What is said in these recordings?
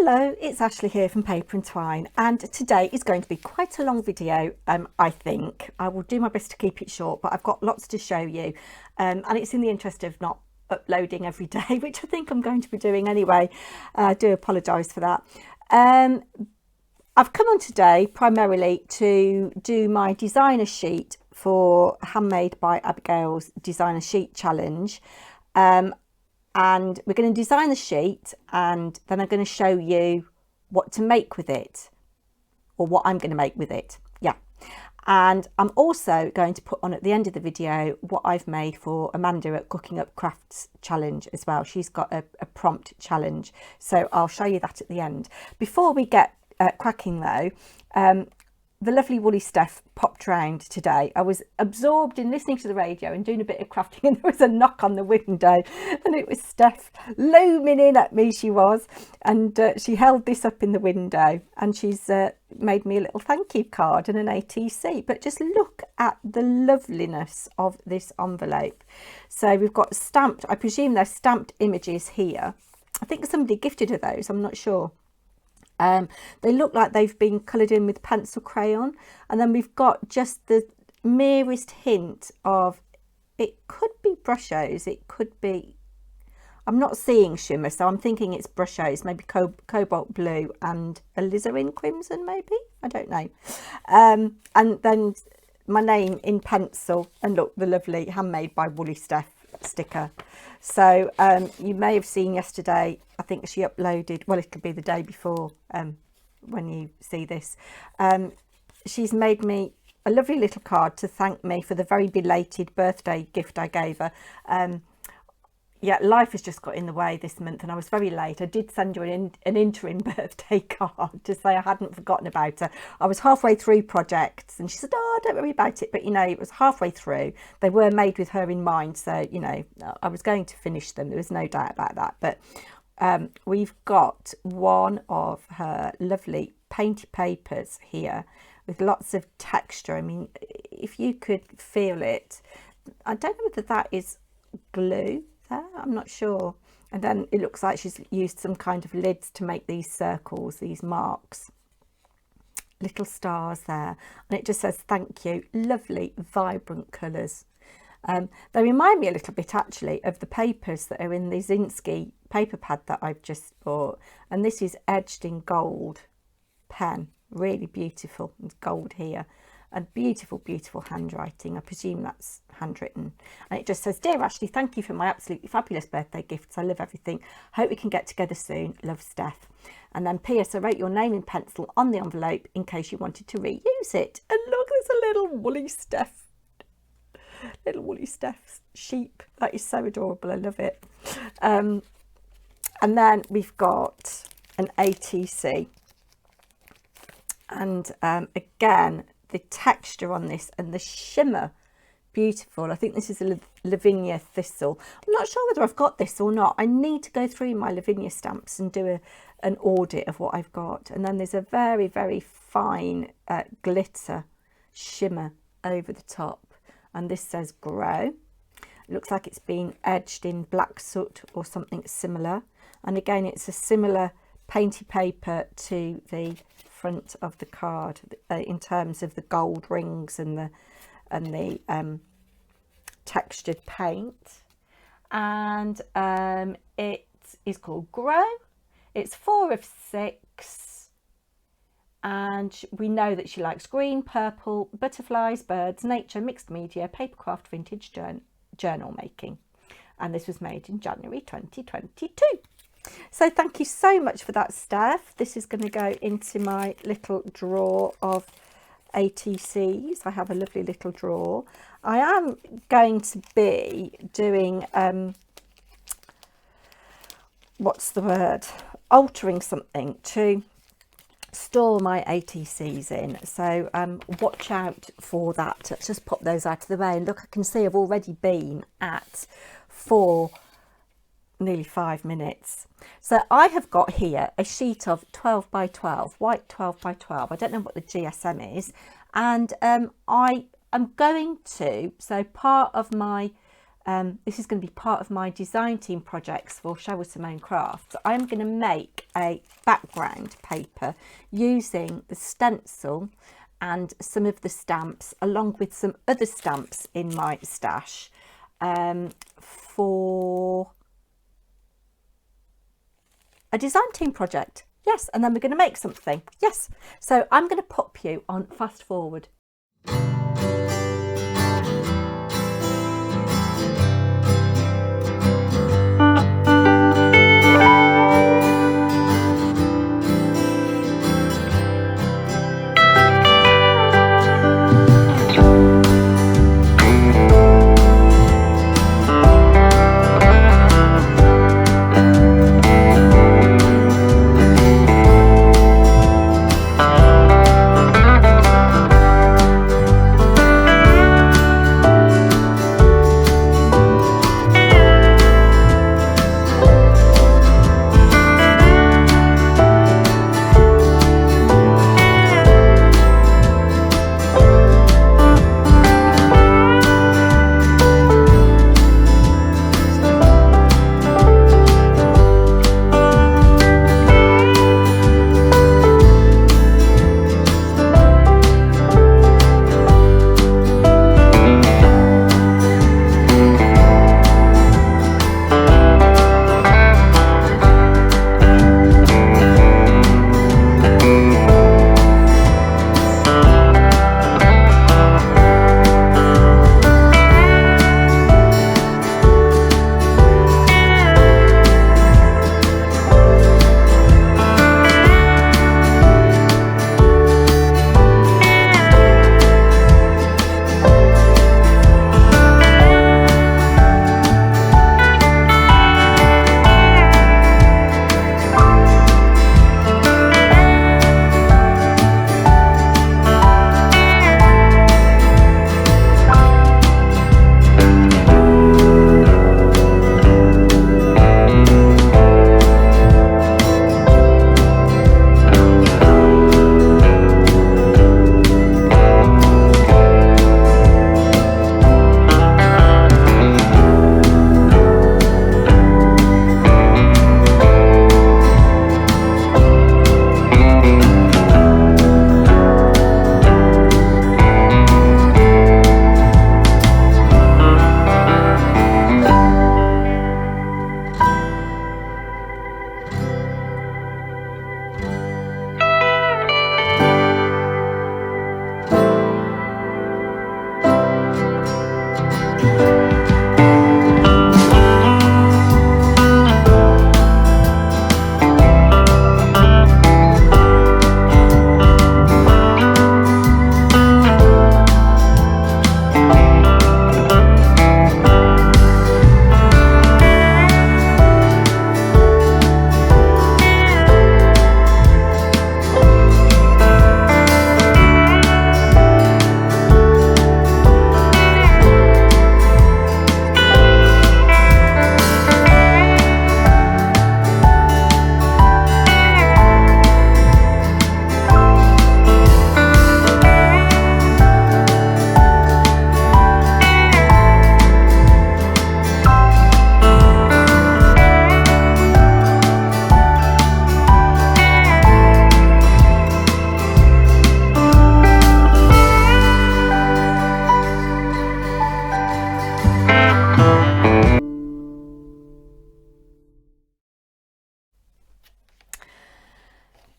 Hello, it's Ashley here from Paper and Twine, and today is going to be quite a long video. I think I will do my best to keep it short, but I've got lots to show you, and it's in the interest of not uploading every day, which I think I'm going to be doing anyway. I do apologise for that. I've come on today primarily to do my designer sheet for Handmade by Abbigale's Designer Sheet Challenge. And we're going to design the sheet, and then I'm going to show you what to make with it, or what I'm going to make with it. Yeah. And I'm also going to put on at the end of the video what I've made for Amanda at Cooking Up Crafts challenge as well. She's got a prompt challenge, so I'll show you that at the end. Before we get cracking though, the lovely woolly Steph popped round today. I was absorbed in listening to the radio and doing a bit of crafting, and there was a knock on the window, and it was Steph looming in at me. She was, and she held this up in the window, and she's made me a little thank you card and an ATC. But just look at the loveliness of this envelope. So we've got stamped, I presume they're stamped images here. I think somebody gifted her those, I'm not sure. They look like they've been coloured in with pencil crayon, and then we've got just the merest hint of, it could be brushos, it could be, I'm not seeing shimmer, so I'm thinking it's brushos, maybe cobalt blue and alizarin crimson maybe, I don't know. And then my name in pencil, and look, the lovely Handmade by Woolly Steph sticker. So you may have seen yesterday, I think she uploaded, well, it'll be the day before when you see this, she's made me a lovely little card to thank me for the very belated birthday gift I gave her. Yeah, life has just got in the way this month, and I was very late. I did send her an interim birthday card to say I hadn't forgotten about her. I was halfway through projects, and she said, oh, don't worry about it. But, you know, it was halfway through. They were made with her in mind. So, you know, I was going to finish them. There was no doubt about that. But we've got one of her lovely painted papers here with lots of texture. I mean, if you could feel it, I don't know whether that is glue. I'm not sure. And then it looks like she's used some kind of lids to make these circles, these marks, little stars there, and it just says thank you. Lovely vibrant colours. They remind me a little bit actually of the papers that are in the Zinsky paper pad that I've just bought, and this is edged in gold pen, really beautiful. It's gold here, and beautiful handwriting. I presume that's handwritten, and it just says, dear Ashley, thank you for my absolutely fabulous birthday gifts. I love everything. Hope we can get together soon. Love, Steph. And then P.S. I wrote your name in pencil on the envelope in case you wanted to reuse it. And look, there's a little woolly Steph sheep. That is so adorable. I love it. And then we've got an ATC, and again, the texture on this and the shimmer, beautiful. I think this is a Lavinia thistle. I'm not sure whether I've got this or not. I need to go through my Lavinia stamps and do an audit of what I've got. And then there's a very, very fine glitter shimmer over the top, and this says grow. It looks like it's been edged in black soot or something similar, and again it's a similar painty paper to the front of the card in terms of the gold rings and the textured paint. And it is called Grow. It's 4 of 6, and we know that she likes green, purple, butterflies, birds, nature, mixed media, papercraft, vintage, journal making, and this was made in January 2022. So thank you so much for that, Steph. This is going to go into my little drawer of ATCs. I have a lovely little drawer. I am going to be doing, what's the word? Altering something to store my ATCs in. So watch out for that. Let's just pop those out of the way. And look, I can see I've already been at nearly 5 minutes. So I have got here a sheet of 12 by 12, white 12 by 12. I don't know what the GSM is. And I am going to, so part of my this is going to be part of my design team projects for Cheryl Simone Crafts. I'm going to make a background paper using the stencil and some of the stamps, along with some other stamps in my stash, for a design team project. Yes, and then we're going to make something. Yes, so I'm going to pop you on fast forward.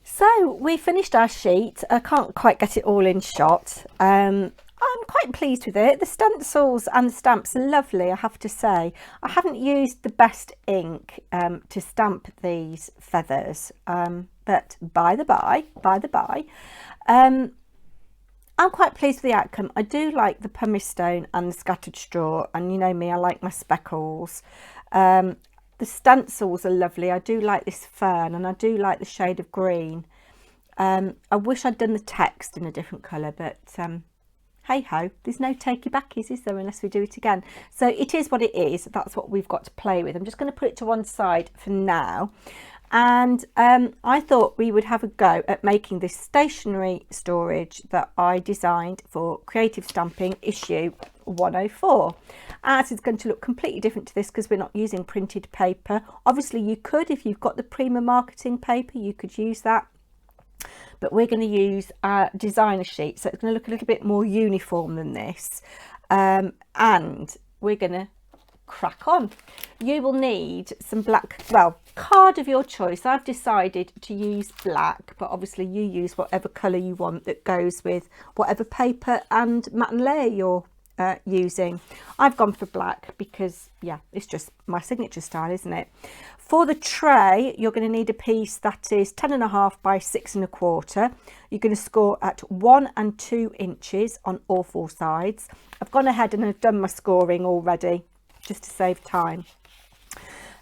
So we finished our sheet. I can't quite get it all in shot. I'm quite pleased with it. The stencils and the stamps are lovely, I have to say. I haven't used the best ink to stamp these feathers, but by the by, I'm quite pleased with the outcome. I do like the pumice stone and the scattered straw, and you know me, I like my speckles. The stencils are lovely. I do like this fern, and I do like the shade of green. I wish I'd done the text in a different colour, but hey ho, there's no takey backies, is there, unless we do it again. So it is what it is. That's what we've got to play with. I'm just going to put it to one side for now. And I thought we would have a go at making this stationery storage that I designed for Creative Stamping issue 104. Ours is going to look completely different to this because we're not using printed paper. Obviously you could, if you've got the Prima marketing paper, you could use that. But we're going to use our designer sheet, so it's going to look a little bit more uniform than this. And we're going to crack on. You will need some black, well, card of your choice. I've decided to use black, but obviously you use whatever colour you want that goes with whatever paper and matte and layer you're using. I've gone for black because, yeah, it's just my signature style, isn't it? For the tray, you're going to need a piece that is 10.5 by 6.25. You're going to score at 1 and 2 inches on all 4 sides. I've gone ahead and I've done my scoring already, just to save time.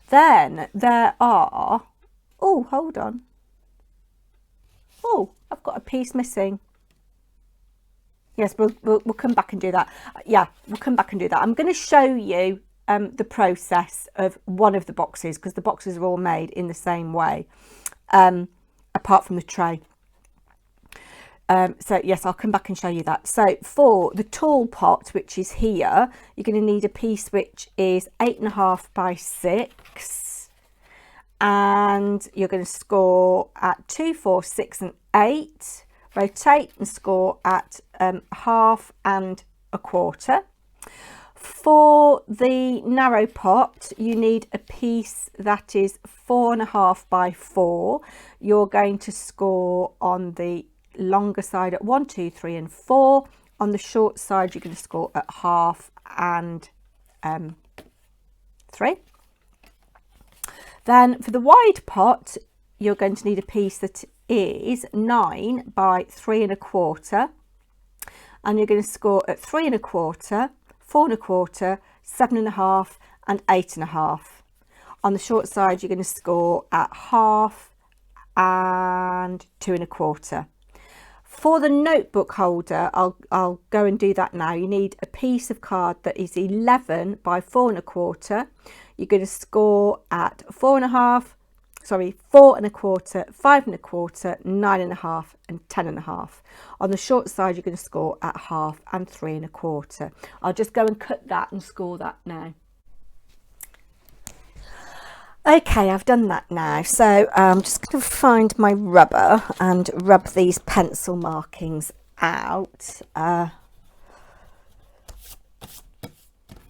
Then there are, oh, hold on. Oh, I've got a piece missing. Yes, we'll come back and do that. Yeah, we'll come back and do that. I'm going to show you the process of one of the boxes, because the boxes are all made in the same way, apart from the tray. So yes, I'll come back and show you that. So for the tall pot, which is here, you're going to need a piece which is 8.5 by 6, and you're going to score at 2, 4, 6 and 8. Rotate and score at 1/2 and 1/4. For the narrow pot, you need a piece that is 4.5 by 4. You're going to score on the longer side at 1, 2, 3 and 4. On the short side, you're going to score at 1/2 and 3. Then for the wide pot, you're going to need a piece that is 9 by 3.25, and you're going to score at 3.25, 4.25, 7.5 and 8.5. On the short side, you're going to score at 1/2 and 2.25. For the notebook holder, I'll go and do that now. You need a piece of card that is 11 by 4.25. You're going to score at 4.5, 4.25, 5.25, 9.5 and 10.5. On the short side, you're going to score at 1/2 and 3.25. I'll just go and cut that and score that now. Okay, I've done that now, so I'm just going to find my rubber and rub these pencil markings out, and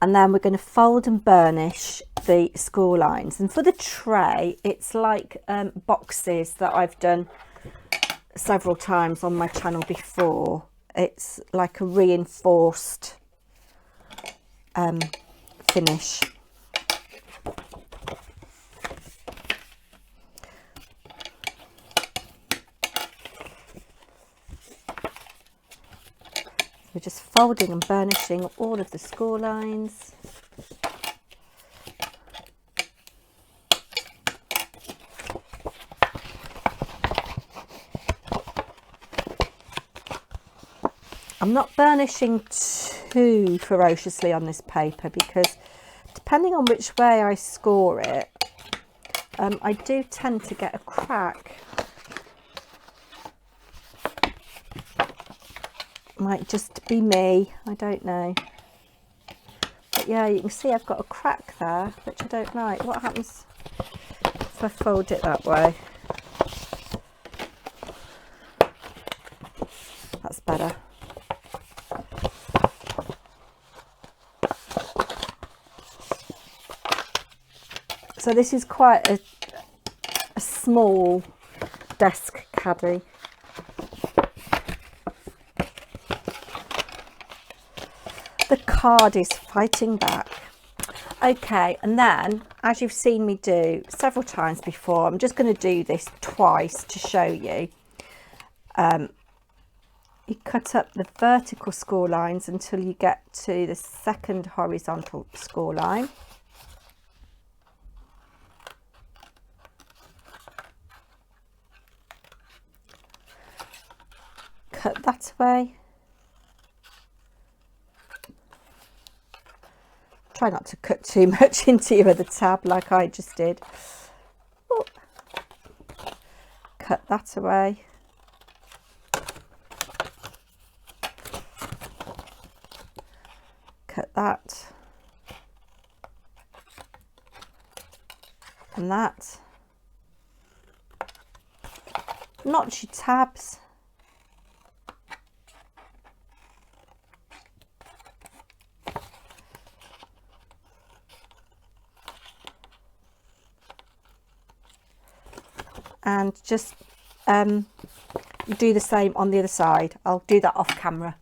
then we're going to fold and burnish the score lines. And for the tray, it's like boxes that I've done several times on my channel before. It's like a reinforced finish. We're just folding and burnishing all of the score lines. I'm not burnishing too ferociously on this paper because depending on which way I score it, I do tend to get a crack. Might just be me, I don't know. But yeah, you can see I've got a crack there, which I don't like. What happens if I fold it that way? That's better. So this is quite a small desk caddy. The card is fighting back. Okay, and then, as you've seen me do several times before, I'm just going to do this twice to show you. You cut up the vertical score lines until you get to the second horizontal score line. Cut that away. Try not to cut too much into your other tab like I just did. Oh. Cut that away. Cut that. around that. Notch your tabs. And just do the same on the other side. I'll do that off camera.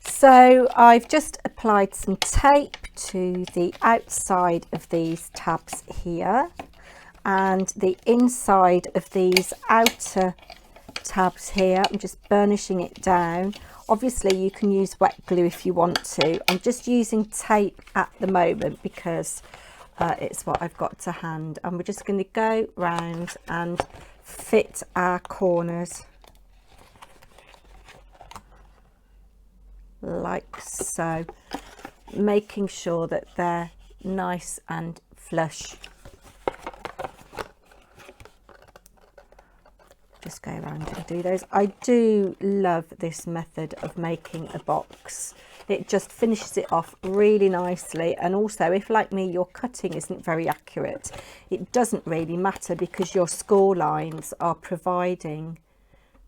So I've just applied some tape to the outside of these tabs here, and the inside of these outer tabs here. I'm just burnishing it down. Obviously you can use wet glue if you want to. I'm just using tape at the moment because it's what I've got to hand, and we're just going to go round and fit our corners like so, making sure that they're nice and flush. Just go around and do those. I do love this method of making a box. It just finishes it off really nicely, and also if, like me, your cutting isn't very accurate, it doesn't really matter because your score lines are providing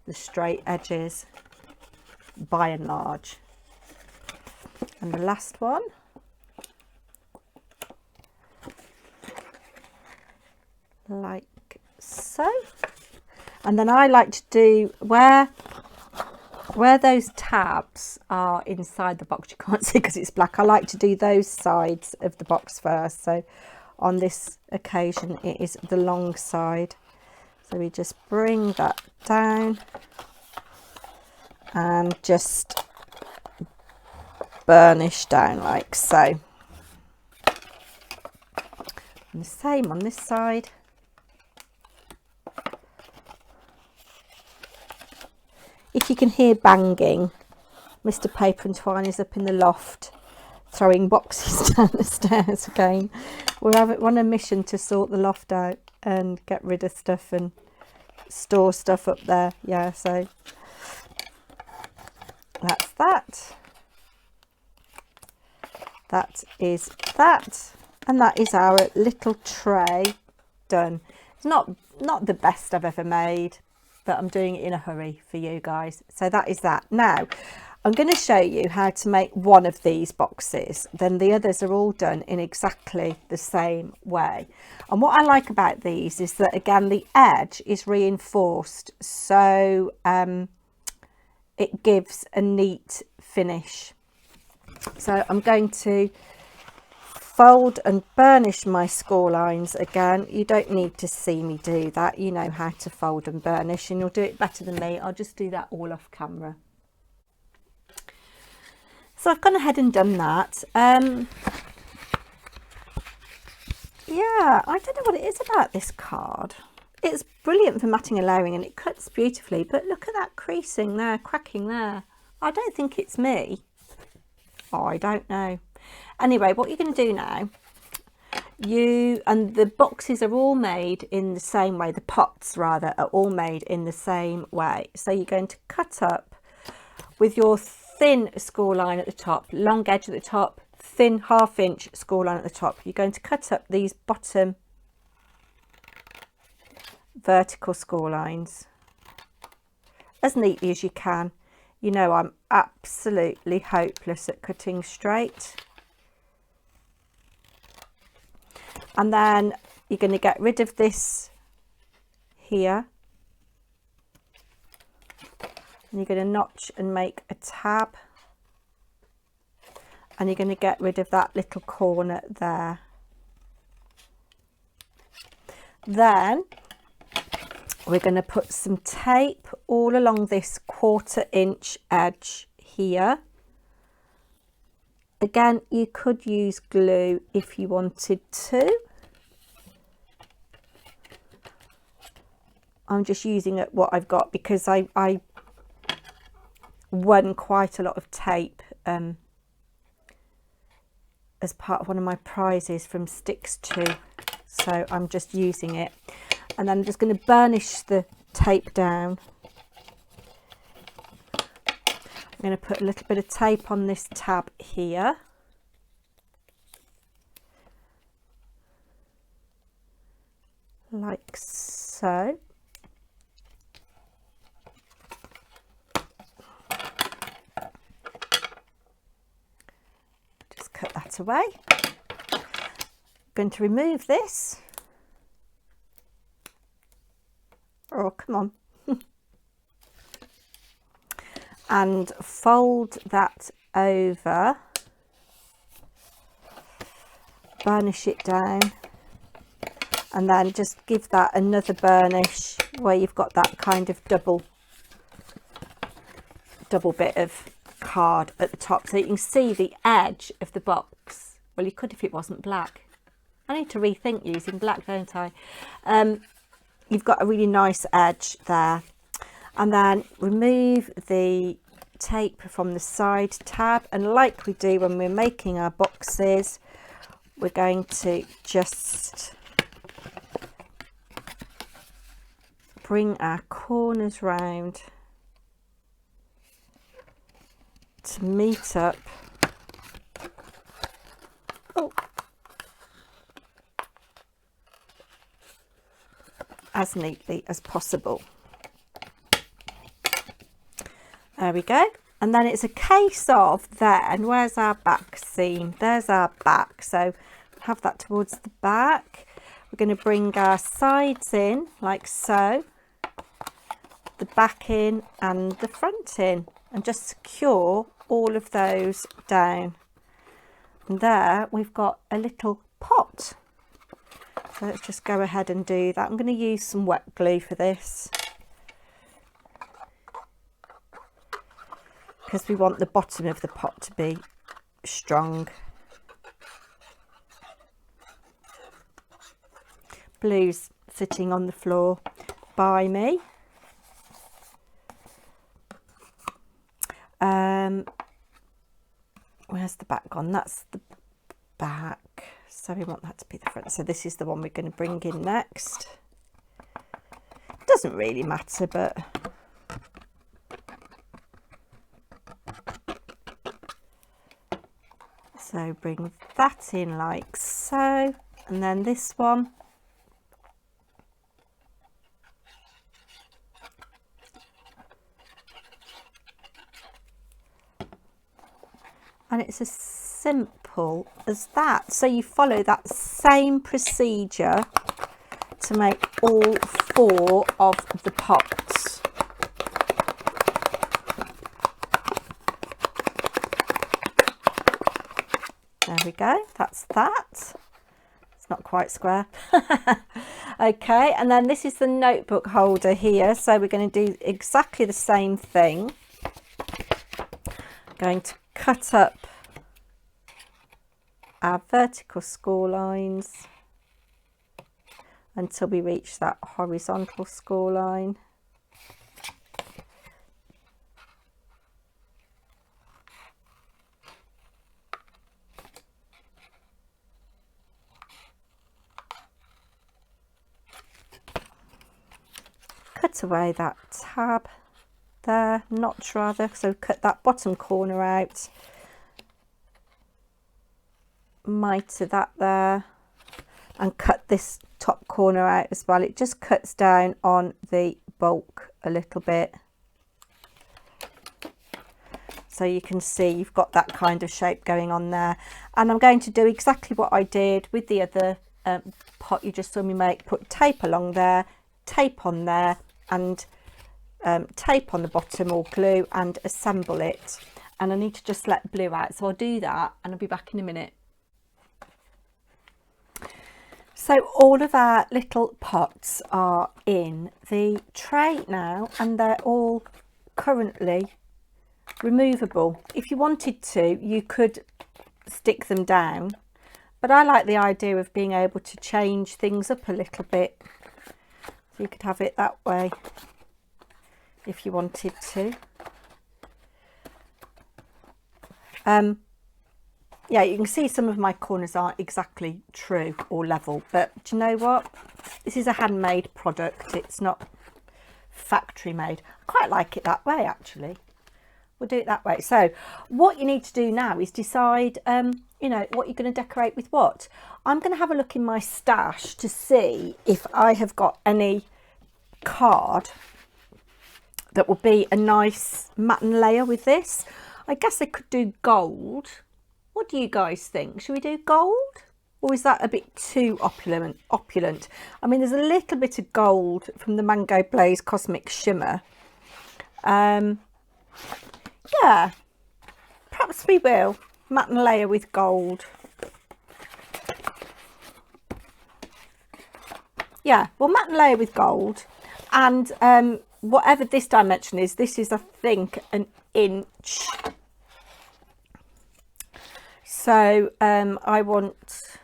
the straight edges by and large. And the last one, like so. And then I like to do where those tabs are inside the box, you can't see because it's black, I like to do those sides of the box first. So on this occasion it is the long side, so we just bring that down and just burnish down like so, and the same on this side. If you can hear banging, Mr. Paper&Twine is up in the loft throwing boxes down the stairs again. We're on a mission to sort the loft out and get rid of stuff and store stuff up there. Yeah, so that's that. That is that. And that is our little tray done. It's not the best I've ever made, but I'm doing it in a hurry for you guys. So that is that. Now I'm going to show you how to make one of these boxes. Then the others are all done in exactly the same way. And what I like about these is that, again, the edge is reinforced, so it gives a neat finish. So I'm going to fold and burnish my score lines again. You don't need to see me do that. You know how to fold and burnish, and you'll do it better than me. I'll just do that all off camera. So I've gone ahead and done that. Yeah, I don't know what it is about this card. It's brilliant for matting and layering, and it cuts beautifully, but look at that creasing there, cracking there. I don't think it's me. Oh, I don't know. Anyway, what you're going to do now, and the boxes are all made in the same way, the pots rather are all made in the same way. So you're going to cut up with your thin score line at the top, long edge at the top, thin 1/2 inch score line at the top. You're going to cut up these bottom vertical score lines as neatly as you can. You know, I'm absolutely hopeless at cutting straight. And then you're going to get rid of this here. And you're going to notch and make a tab. And you're going to get rid of that little corner there. Then we're going to put some tape all along this 1/4 inch edge here. Again, you could use glue if you wanted to. I'm just using what I've got because I won quite a lot of tape as part of one of my prizes from Sticks 2. So I'm just using it. And then I'm just going to burnish the tape down. I'm going to put a little bit of tape on this tab here. like so. Just cut that away. I'm going to remove this. Oh, come on. And fold that over, burnish it down, and then just give that another burnish where you've got that kind of double bit of card at the top, so you can see the edge of the box. Well, you could if it wasn't black. I need to rethink using black, don't I? You've got a really nice edge there. And then remove the tape from the side tab, and like we do when we're making our boxes, we're going to just bring our corners round to meet up. Oh. As neatly as possible. There we go. And then it's a case of then, where's our back seam? There's our back. So have that towards the back. We're going to bring our sides in like so, the back in and the front in, and just secure all of those down. And there we've got a little pot. So let's just go ahead and do that. I'm going to use some wet glue for this, because we want the bottom of the pot to be strong. Blue's sitting on the floor by me. Where's the back gone? That's the back. So we want that to be the front. So this is the one we're going to bring in next. Doesn't really matter, but so bring that in like so, and then this one. And it's as simple as that. So you follow that same procedure to make all 4 of the pots. There we go, that's that. It's not quite square. Okay, and then this is the notebook holder here. So we're going to do exactly the same thing. Going to cut up our vertical score lines until we reach that horizontal score line. Cut away that tab there, notch rather, so cut that bottom corner out, miter that there, and cut this top corner out as well. It just cuts down on the bulk a little bit, so you can see you've got that kind of shape going on there. And I'm going to do exactly what I did with the other pot you just saw me make. Put tape along there, tape on there, and tape on the bottom or glue, and assemble it. And I need to just let blue out, so I'll do that and I'll be back in a minute. So all of our little pots are in the tray now, and they're all currently removable. If you wanted to, you could stick them down, but I like the idea of being able to change things up a little bit. So you could have it that way if you wanted to. Yeah, you can see some of my corners aren't exactly true or level, but do you know what? This is a handmade product. It's not factory made. I quite like it that way, actually. We'll do it that way. So what you need to do now is decide, you know, what you're going to decorate with what. I'm going to have a look in my stash to see if I have got any card that will be a nice matten layer with this. I guess I could do gold. What do you guys think? Should we do gold? Or is that a bit too opulent? I mean, there's a little bit of gold from the Mango Blaze Cosmic Shimmer. Yeah, perhaps we will. Matten layer with gold. Yeah, well, matten layer with gold. And whatever this dimension is, this is, I think, an inch. So I want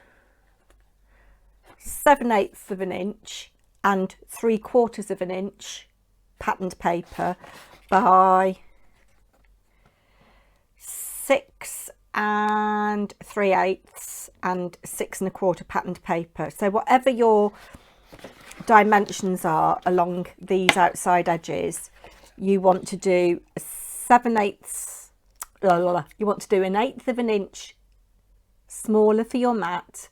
7/8 of an inch and 3/4 of an inch patterned paper by 6 3/8 and 6 1/4 patterned paper. So whatever your dimensions are along these outside edges, you want to do 7/8. You want to do 1/8 of an inch smaller for your mat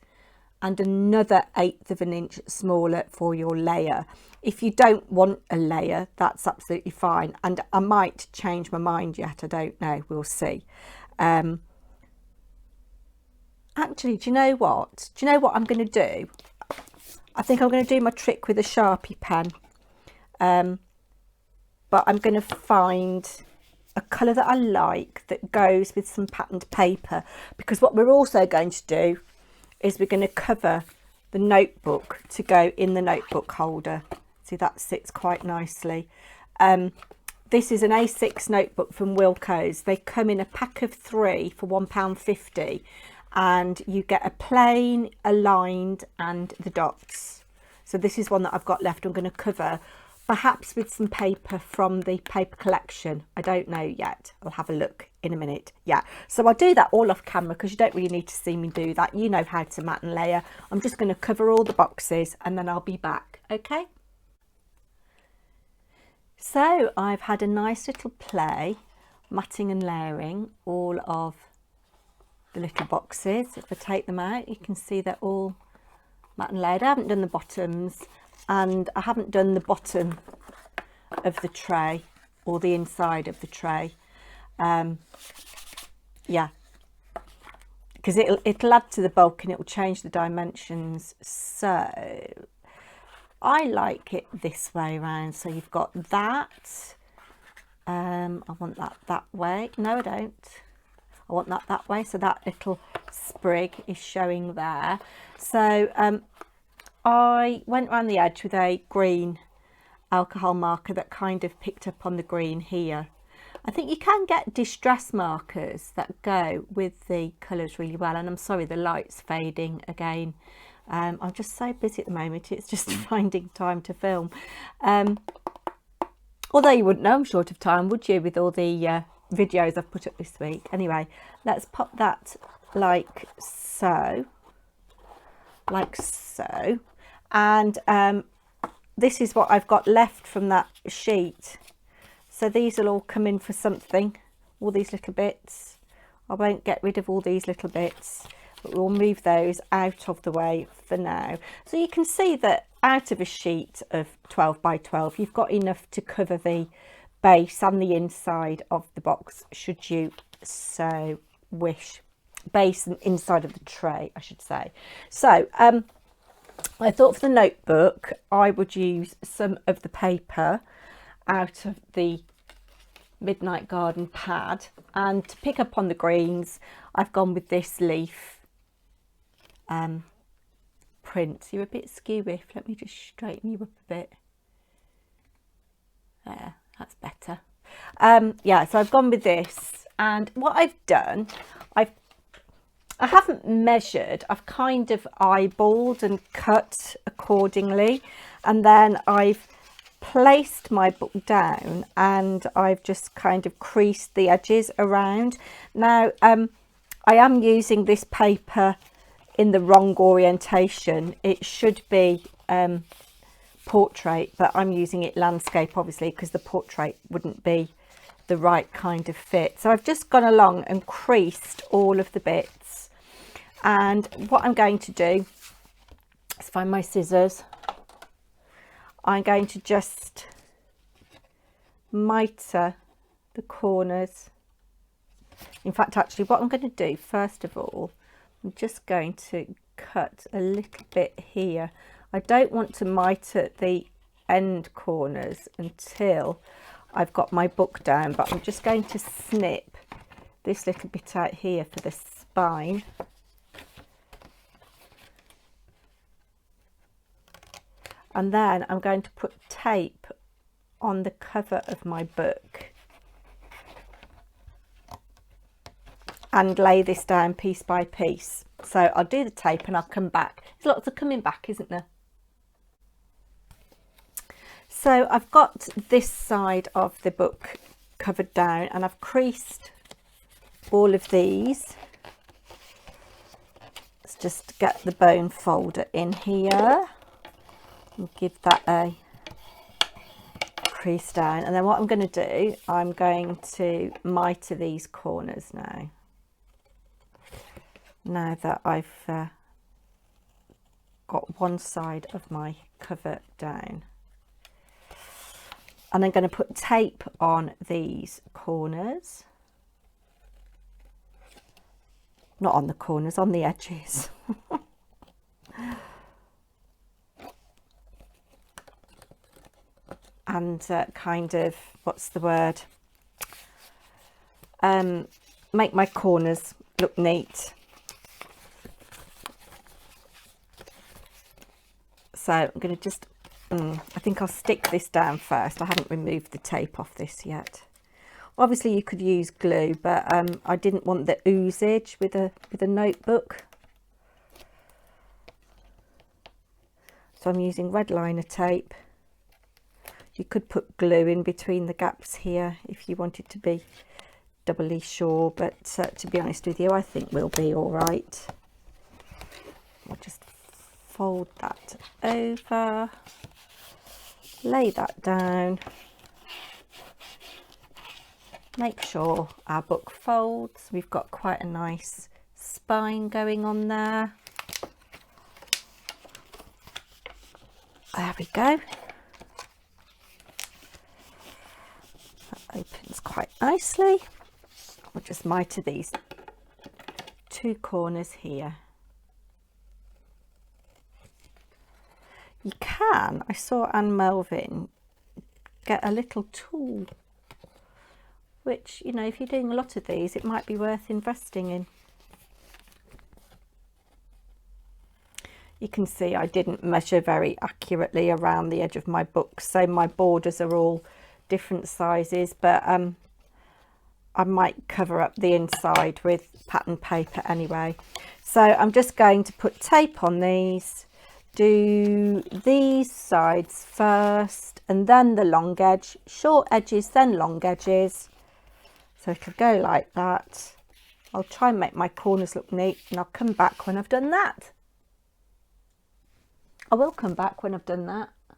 and another 1/8 of an inch smaller for your layer. If you don't want a layer, that's absolutely fine, and I might change my mind yet, I don't know, we'll see. Actually, do you know what I'm going to do? I think I'm going to do my trick with a Sharpie pen, but I'm going to find a colour that I like that goes with some patterned paper, because what we're also going to do is we're going to cover the notebook to go in the notebook holder. See, that sits quite nicely. This is an A6 notebook from Wilko's. They come in a pack of 3 for £1.50, and you get a plain, a lined and the dots. So this is one that I've got left. I'm going to cover perhaps with some paper from the paper collection. I don't know yet. I'll have a look in a minute. Yeah, so I'll do that all off camera because you don't really need to see me do that. You know how to matten layer. I'm just going to cover all the boxes and then I'll be back. Okay. So I've had a nice little play matting and layering all of the little boxes. If I take them out, you can see they're all matten layered. I haven't done the bottoms, and I haven't done the bottom of the tray or the inside of the tray. Yeah, because it'll add to the bulk and it will change the dimensions. So I like it this way around. So you've got that. I want that way. No, I don't. I want that way. So that little sprig is showing there. So I went around the edge with a green alcohol marker that kind of picked up on the green here. I think you can get distress markers that go with the colours really well. And I'm sorry, the light's fading again. I'm just so busy at the moment, it's just finding time to film. Although you wouldn't know I'm short of time, would you, with all the videos I've put up this week. Anyway, let's pop that like so. Like so. And this is what I've got left from that sheet. So these will all come in for something, all these little bits. I won't get rid of all these little bits, but we'll move those out of the way for now. So you can see that out of a sheet of 12 by 12, you've got enough to cover the base and the inside of the box, should you so wish. Base and inside of the tray, I should say. So I thought for the notebook I would use some of the paper out of the Midnight Garden pad, and to pick up on the greens I've gone with this leaf print. You're a bit skewy. Let me just straighten you up a bit. There, that's better. Yeah, so I've gone with this, and what I've done, I haven't measured, I've kind of eyeballed and cut accordingly, and then I've placed my book down and I've just kind of creased the edges around. Now I am using this paper in the wrong orientation. It should be portrait, but I'm using it landscape obviously because the portrait wouldn't be the right kind of fit. So I've just gone along and creased all of the bits, And what I'm going to do, let's find my scissors. I'm going to just mitre the corners. In fact, actually, what I'm going to do first of all, I'm just going to cut a little bit here. I don't want to mitre the end corners until I've got my book down, but I'm just going to snip this little bit out here for the spine. And then I'm going to put tape on the cover of my book and lay this down piece by piece. So I'll do the tape and I'll come back. There's lots of coming back, isn't there? So I've got this side of the book covered down and I've creased all of these. Let's just get the bone folder in here and give that a crease down. And then what I'm going to do, I'm going to mitre these corners now that I've got one side of my cover down. And I'm going to put tape on these corners. Not on the corners, on the edges. And kind of, what's the word? Make my corners look neat. So I'm going to just, I think I'll stick this down first. I haven't removed the tape off this yet. Obviously you could use glue, but I didn't want the oozage with a notebook. So I'm using red liner tape. You could put glue in between the gaps here if you wanted to be doubly sure, but to be honest with you, I think we'll be all right. I'll just fold that over, lay that down, make sure our book folds. We've got quite a nice spine going on there. There we go. That opens quite nicely. We'll just mitre these two corners here. You can, I saw Anne Melvin get a little tool, which, you know, if you're doing a lot of these, it might be worth investing in. You can see I didn't measure very accurately around the edge of my book, so my borders are all different sizes, but I might cover up the inside with pattern paper anyway. So I'm just going to put tape on these, do these sides first and then the long edge, short edges then long edges, so it'll go like that. I'll try and make my corners look neat and I'll come back when I've done that. I will come back when I've done that.